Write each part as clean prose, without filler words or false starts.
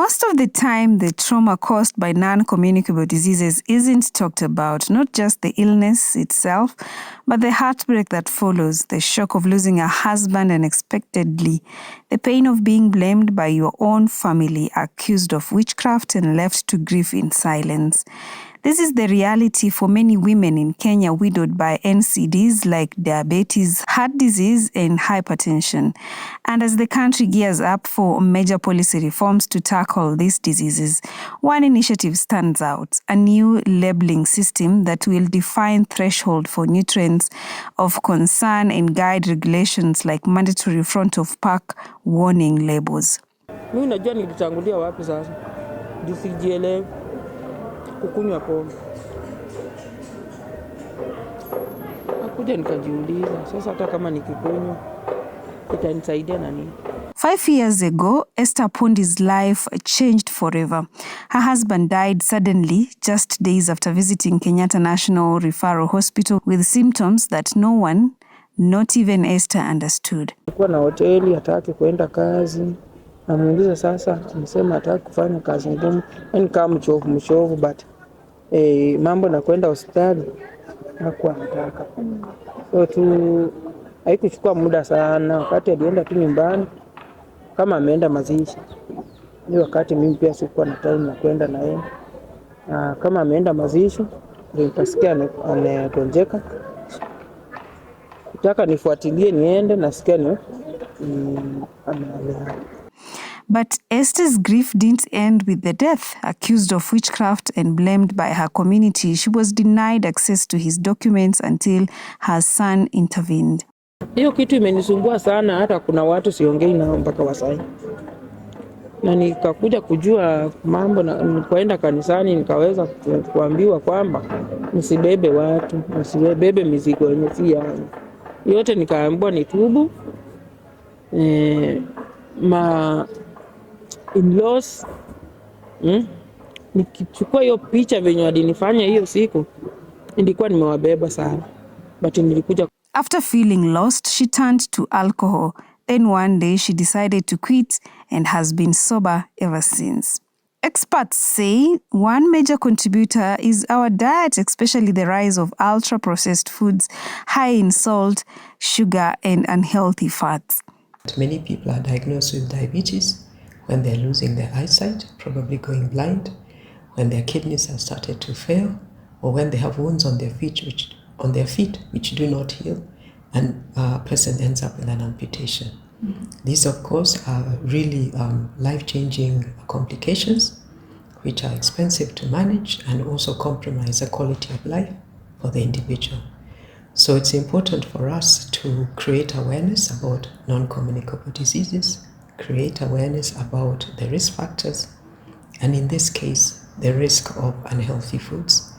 Most of the time, the trauma caused by non-communicable diseases isn't talked about, not just the illness itself, but the heartbreak that follows, the shock of losing a husband unexpectedly, the pain of being blamed by your own family, accused of witchcraft and left to grieve in silence. This is the reality for many women in Kenya widowed by NCDs like diabetes, heart disease, and hypertension. And as the country gears up for major policy reforms to tackle these diseases, one initiative stands out: a new labeling system that will define threshold for nutrients of concern and guide regulations like mandatory front-of-pack warning labels. Mimi najua nilitangulia wapi sasa. Nisijielewe kukunywa pombe. Nakuja nikajiuliza sasa hata kama nikikunywa itanisaidia na nini? 5 years ago, Esther Apondi's life changed forever. Her husband died suddenly just days after visiting Kenyatta National Referral Hospital with symptoms that no one, not even Esther, understood. Alikuwa na hoteli, hataki kuenda kazi. Namuuliza sasa, amesema hataki kufanya kazi ngumu. Yaani kama mchovu but mambo na kwenda hospitali hakuwa anataka. So haikuchukua muda sana, wakati alienda tu nyumbani kama ameenda mazishi. Ni wakati mimi pia sikuwa na time na kwenda na yeye. Kama ameenda mazishi ndio nikasikia ametonjeka. Nataka nifuatilie niende, nasikia ni ameaga. But Esther's grief didn't end with the death. Accused of witchcraft and blamed by her community, she was denied access to his documents until her son intervened. Hiyo kitu imenisumbua sana, hata kuna watu siongei nao mpaka wasai. Na nikakuja kujua mambo na nikaenda kanisani nikaweza kuambiwa kwamba nisibebe watu, nisibebe mizigo yenye si yangu. Yote nikaambiwa nitubu. In-laws, nikichukua hiyo picha venye walinifanya hiyo siku, nilikuwa nimewabeba sana. But nilikuja. After feeling lost, she turned to alcohol. Then one day she decided to quit and has been sober ever since. Experts say one major contributor is our diet, especially the rise of ultra-processed foods high in salt, sugar, and unhealthy fats. Many people are diagnosed with diabetes when they're losing their eyesight, probably going blind, when their kidneys have started to fail, or when they have wounds on their feet which do not heal, and a person ends up with an amputation. These, of course, are really life-changing complications, which are expensive to manage and also compromise the quality of life for the individual. So it's important for us to create awareness about non-communicable diseases, create awareness about the risk factors, and in this case, the risk of unhealthy foods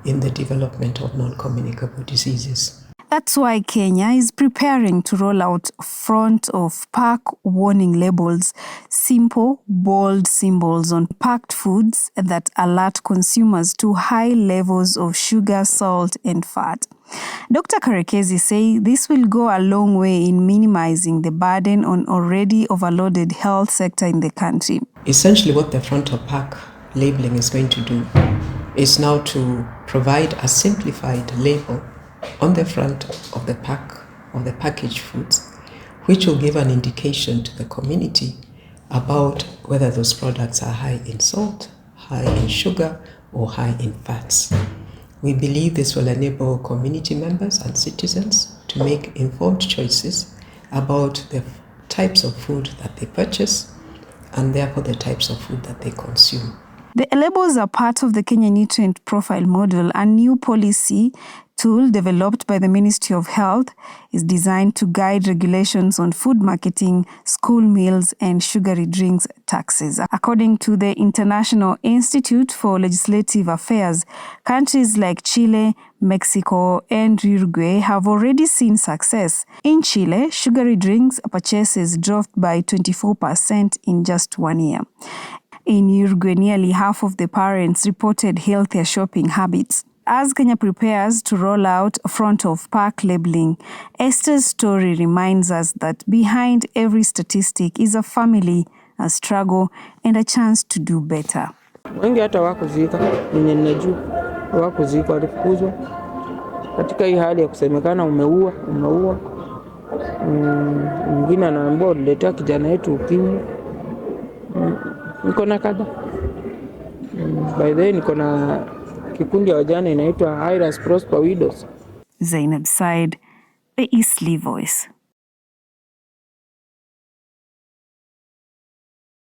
in the development of non-communicable diseases. That's why Kenya is preparing to roll out front-of-pack warning labels, simple, bold symbols on packed foods that alert consumers to high levels of sugar, salt, and fat. Dr. Karekezi says this will go a long way in minimizing the burden on already overloaded health sector in the country. Essentially, what the front-of-pack labeling is going to do is now to provide a simplified label on the front of the pack of the packaged foods, which will give an indication to the community about whether those products are high in salt, high in sugar, or high in fats. We believe this will enable community members and citizens to make informed choices about the types of food that they purchase and therefore the types of food that they consume. The labels are part of the Kenya Nutrient Profile Model, a new policy tool developed by the Ministry of Health is designed to guide regulations on food marketing, school meals, and sugary drinks taxes. According to the International Institute for Legislative Affairs, countries like Chile, Mexico, and Uruguay have already seen success. In Chile, sugary drinks purchases dropped by 24% in just 1 year. In Uruguay, nearly half of the parents reported healthier shopping habits. As Kenya prepares to roll out front-of-pack labeling, Esther's story reminds us that behind every statistic is a family, a a struggle, and a chance to do better. Wengi hata wakuzika, wenye ninajua wakuzika, walifukuzwa katika hii hali ya kusemekana umeua. Mwingine anaambiwa uliletea kijana yetu ukimwi. Niko na kadha. By the way, niko na kikundi ya wajane inaitwa Iras Prosper Widows. Zainab Said, the Eastleigh Voice.